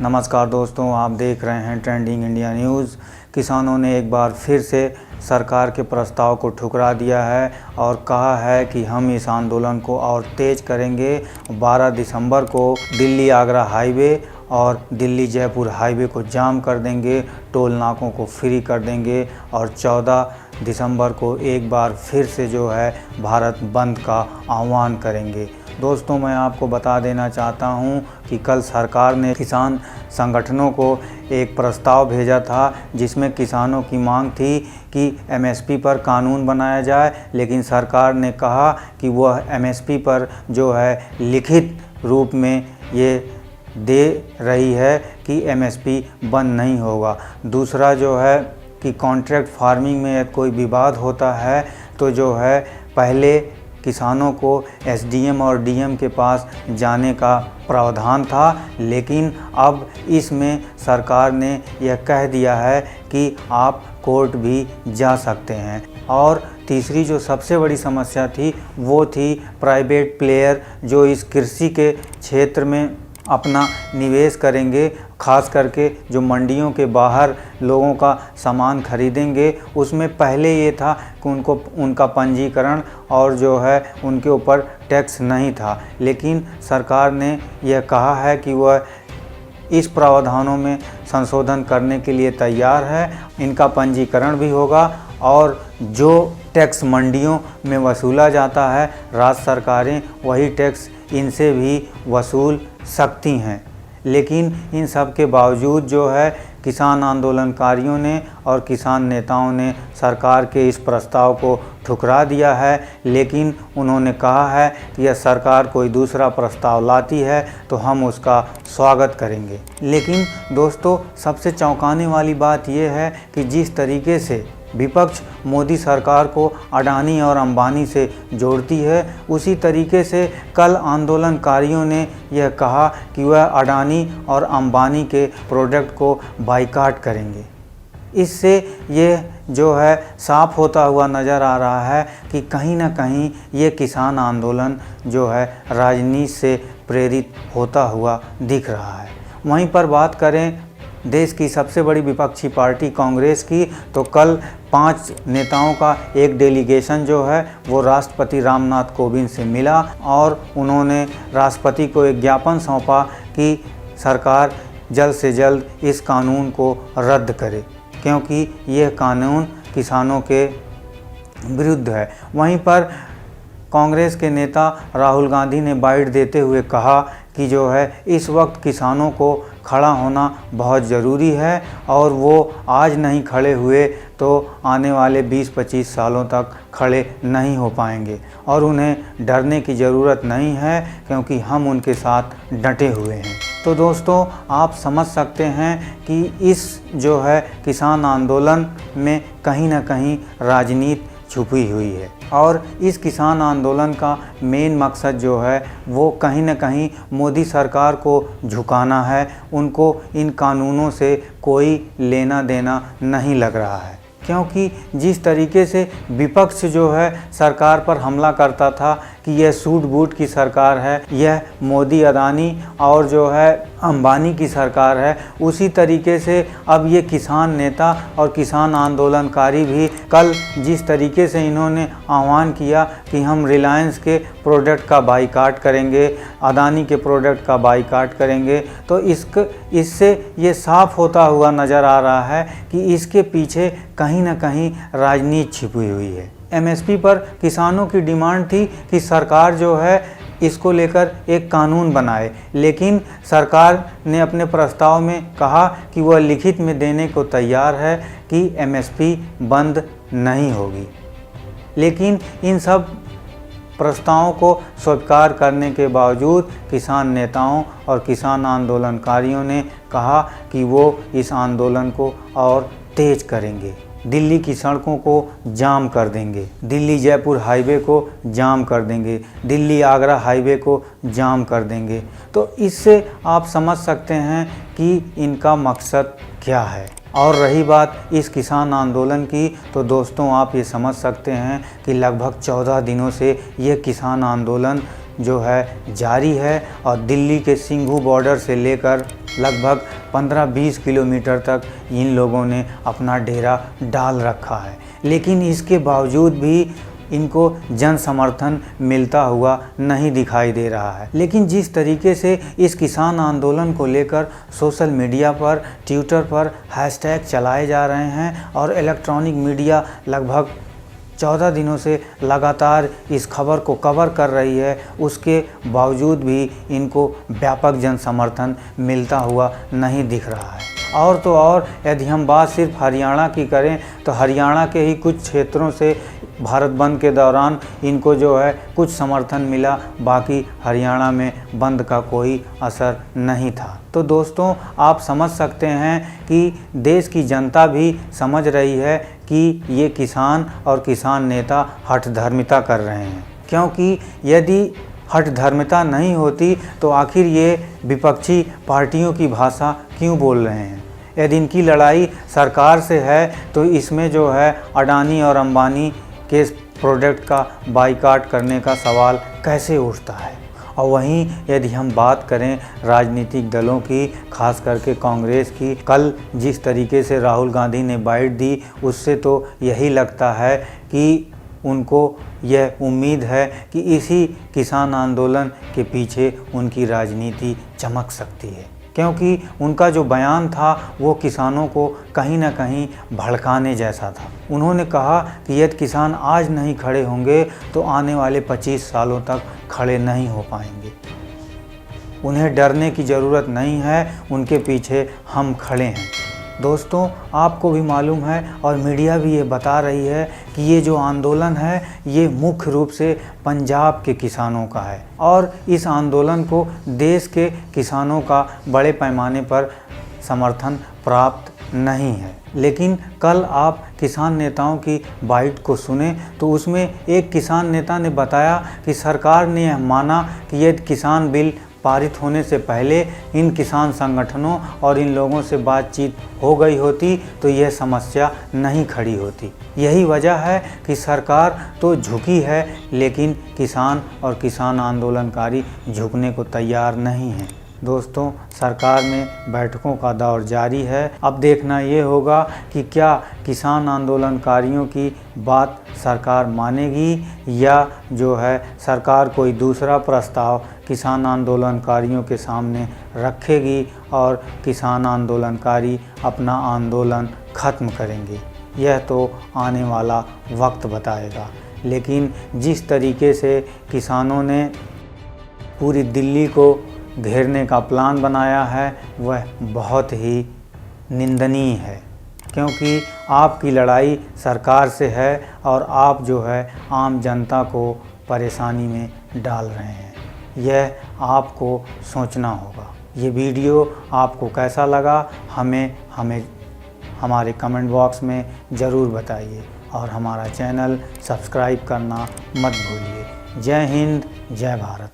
नमस्कार दोस्तों, आप देख रहे हैं ट्रेंडिंग इंडिया न्यूज़। किसानों ने एक बार फिर से सरकार के प्रस्ताव को ठुकरा दिया है और कहा है कि हम इस आंदोलन को और तेज़ करेंगे। 12 दिसंबर को दिल्ली आगरा हाईवे और दिल्ली जयपुर हाईवे को जाम कर देंगे, टोल नाकों को फ्री कर देंगे और 14 दिसंबर को एक बार फिर से जो है भारत बंद का आह्वान करेंगे। दोस्तों, मैं आपको बता देना चाहता हूं कि कल सरकार ने किसान संगठनों को एक प्रस्ताव भेजा था जिसमें किसानों की मांग थी कि एमएसपी पर कानून बनाया जाए, लेकिन सरकार ने कहा कि वह एमएसपी पर जो है लिखित रूप में ये दे रही है कि एमएसपी बंद नहीं होगा। दूसरा जो है कि कॉन्ट्रैक्ट फार्मिंग में कोई विवाद होता है तो जो है पहले किसानों को एसडीएम और डीएम के पास जाने का प्रावधान था, लेकिन अब इसमें सरकार ने यह कह दिया है कि आप कोर्ट भी जा सकते हैं। और तीसरी जो सबसे बड़ी समस्या थी वो थी प्राइवेट प्लेयर जो इस कृषि के क्षेत्र में अपना निवेश करेंगे, खास करके जो मंडियों के बाहर लोगों का सामान खरीदेंगे। उसमें पहले ये था कि उनका पंजीकरण और जो है उनके ऊपर टैक्स नहीं था, लेकिन सरकार ने यह कहा है कि वह इस प्रावधानों में संशोधन करने के लिए तैयार है। इनका पंजीकरण भी होगा और जो टैक्स मंडियों में वसूला जाता है, राज्य सरकारें वही टैक्स इनसे भी वसूल सकती हैं। लेकिन इन सब के बावजूद जो है किसान आंदोलनकारियों ने और किसान नेताओं ने सरकार के इस प्रस्ताव को ठुकरा दिया है, लेकिन उन्होंने कहा है कि यह सरकार कोई दूसरा प्रस्ताव लाती है तो हम उसका स्वागत करेंगे। लेकिन दोस्तों, सबसे चौंकाने वाली बात यह है कि जिस तरीके से विपक्ष मोदी सरकार को अडानी और अंबानी से जोड़ती है, उसी तरीके से कल आंदोलनकारियों ने यह कहा कि वह अडानी और अंबानी के प्रोडक्ट को बाइकाट करेंगे। इससे ये जो है साफ होता हुआ नज़र आ रहा है कि कहीं ना कहीं ये किसान आंदोलन जो है राजनीति से प्रेरित होता हुआ दिख रहा है। वहीं पर बात करें देश की सबसे बड़ी विपक्षी पार्टी कांग्रेस की, तो कल 5 नेताओं का एक डेलीगेशन जो है वो राष्ट्रपति रामनाथ कोविंद से मिला और उन्होंने राष्ट्रपति को एक ज्ञापन सौंपा कि सरकार जल्द से जल्द इस कानून को रद्द करे, क्योंकि यह कानून किसानों के विरुद्ध है। वहीं पर कांग्रेस के नेता राहुल गांधी ने बाइट देते हुए कहा कि जो है इस वक्त किसानों को खड़ा होना बहुत ज़रूरी है और वो आज नहीं खड़े हुए तो आने वाले 20-25 सालों तक खड़े नहीं हो पाएंगे और उन्हें डरने की ज़रूरत नहीं है, क्योंकि हम उनके साथ डटे हुए हैं। तो दोस्तों, आप समझ सकते हैं कि इस जो है किसान आंदोलन में कहीं ना कहीं राजनीति छुपी हुई है और इस किसान आंदोलन का मेन मकसद जो है वो कहीं ना कहीं मोदी सरकार को झुकाना है। उनको इन कानूनों से कोई लेना देना नहीं लग रहा है, क्योंकि जिस तरीके से विपक्ष जो है सरकार पर हमला करता था कि यह सूट बूट की सरकार है, यह मोदी अदानी और जो है अंबानी की सरकार है, उसी तरीके से अब ये किसान नेता और किसान आंदोलनकारी भी कल जिस तरीके से इन्होंने आह्वान किया कि हम रिलायंस के प्रोडक्ट का बाइकाट करेंगे, अदानी के प्रोडक्ट का बाइकाट करेंगे, तो इससे ये साफ होता हुआ नज़र आ रहा है कि इसके पीछे कहीं ना कहीं राजनीति छिपी हुई है। एमएसपी पर किसानों की डिमांड थी कि सरकार जो है इसको लेकर एक कानून बनाए, लेकिन सरकार ने अपने प्रस्ताव में कहा कि वह लिखित में देने को तैयार है कि एमएसपी बंद नहीं होगी। लेकिन इन सब प्रस्तावों को स्वीकार करने के बावजूद किसान नेताओं और किसान आंदोलनकारियों ने कहा कि वो इस आंदोलन को और तेज करेंगे, दिल्ली की सड़कों को जाम कर देंगे, दिल्ली जयपुर हाईवे को जाम कर देंगे, दिल्ली आगरा हाईवे को जाम कर देंगे। तो इससे आप समझ सकते हैं कि इनका मकसद क्या है। और रही बात इस किसान आंदोलन की, तो दोस्तों आप ये समझ सकते हैं कि लगभग 14 दिनों से ये किसान आंदोलन जो है जारी है और दिल्ली के सिंघू बॉर्डर से लेकर लगभग 15-20 किलोमीटर तक इन लोगों ने अपना डेरा डाल रखा है, लेकिन इसके बावजूद भी इनको जन समर्थन मिलता हुआ नहीं दिखाई दे रहा है। लेकिन जिस तरीके से इस किसान आंदोलन को लेकर सोशल मीडिया पर, ट्विटर पर हैशटैग चलाए जा रहे हैं और इलेक्ट्रॉनिक मीडिया लगभग 14 दिनों से लगातार इस खबर को कवर कर रही है, उसके बावजूद भी इनको व्यापक जन समर्थन मिलता हुआ नहीं दिख रहा है। और तो और यदि हम बात सिर्फ हरियाणा की करें तो हरियाणा के ही कुछ क्षेत्रों से भारत बंद के दौरान इनको जो है कुछ समर्थन मिला, बाकी हरियाणा में बंद का कोई असर नहीं था। तो दोस्तों, आप समझ सकते हैं कि देश की जनता भी समझ रही है कि ये किसान और किसान नेता हठधर्मिता कर रहे हैं, क्योंकि यदि हठधर्मिता नहीं होती तो आखिर ये विपक्षी पार्टियों की भाषा क्यों बोल रहे हैं। यदि इनकी लड़ाई सरकार से है तो इसमें जो है अडानी और अंबानी के प्रोडक्ट का बाइकाट करने का सवाल कैसे उठता है। और वहीं यदि हम बात करें राजनीतिक दलों की, खास करके कांग्रेस की, कल जिस तरीके से राहुल गांधी ने बाइट दी, उससे तो यही लगता है कि उनको यह उम्मीद है कि इसी किसान आंदोलन के पीछे उनकी राजनीति चमक सकती है, क्योंकि उनका जो बयान था वो किसानों को कहीं ना कहीं भड़काने जैसा था। उन्होंने कहा कि यदि किसान आज नहीं खड़े होंगे तो आने वाले 25 सालों तक खड़े नहीं हो पाएंगे। उन्हें डरने की ज़रूरत नहीं है, उनके पीछे हम खड़े हैं। दोस्तों, आपको भी मालूम है और मीडिया भी ये बता रही है कि ये जो आंदोलन है ये मुख्य रूप से पंजाब के किसानों का है और इस आंदोलन को देश के किसानों का बड़े पैमाने पर समर्थन प्राप्त नहीं है। लेकिन कल आप किसान नेताओं की बाइट को सुने तो उसमें एक किसान नेता ने बताया कि सरकार ने यह माना कि यदि किसान बिल पारित होने से पहले इन किसान संगठनों और इन लोगों से बातचीत हो गई होती तो यह समस्या नहीं खड़ी होती। यही वजह है कि सरकार तो झुकी है, लेकिन किसान और किसान आंदोलनकारी झुकने को तैयार नहीं हैं। दोस्तों, सरकार में बैठकों का दौर जारी है। अब देखना ये होगा कि क्या किसान आंदोलनकारियों की बात सरकार मानेगी या जो है सरकार कोई दूसरा प्रस्ताव किसान आंदोलनकारियों के सामने रखेगी और किसान आंदोलनकारी अपना आंदोलन ख़त्म करेंगे। यह तो आने वाला वक्त बताएगा। लेकिन जिस तरीके से किसानों ने पूरी दिल्ली को घेरने का प्लान बनाया है वह बहुत ही निंदनीय है, क्योंकि आपकी लड़ाई सरकार से है और आप जो है आम जनता को परेशानी में डाल रहे हैं। यह आपको सोचना होगा। ये वीडियो आपको कैसा लगा हमें हमारे कमेंट बॉक्स में ज़रूर बताइए और हमारा चैनल सब्सक्राइब करना मत भूलिए। जय हिंद, जय भारत।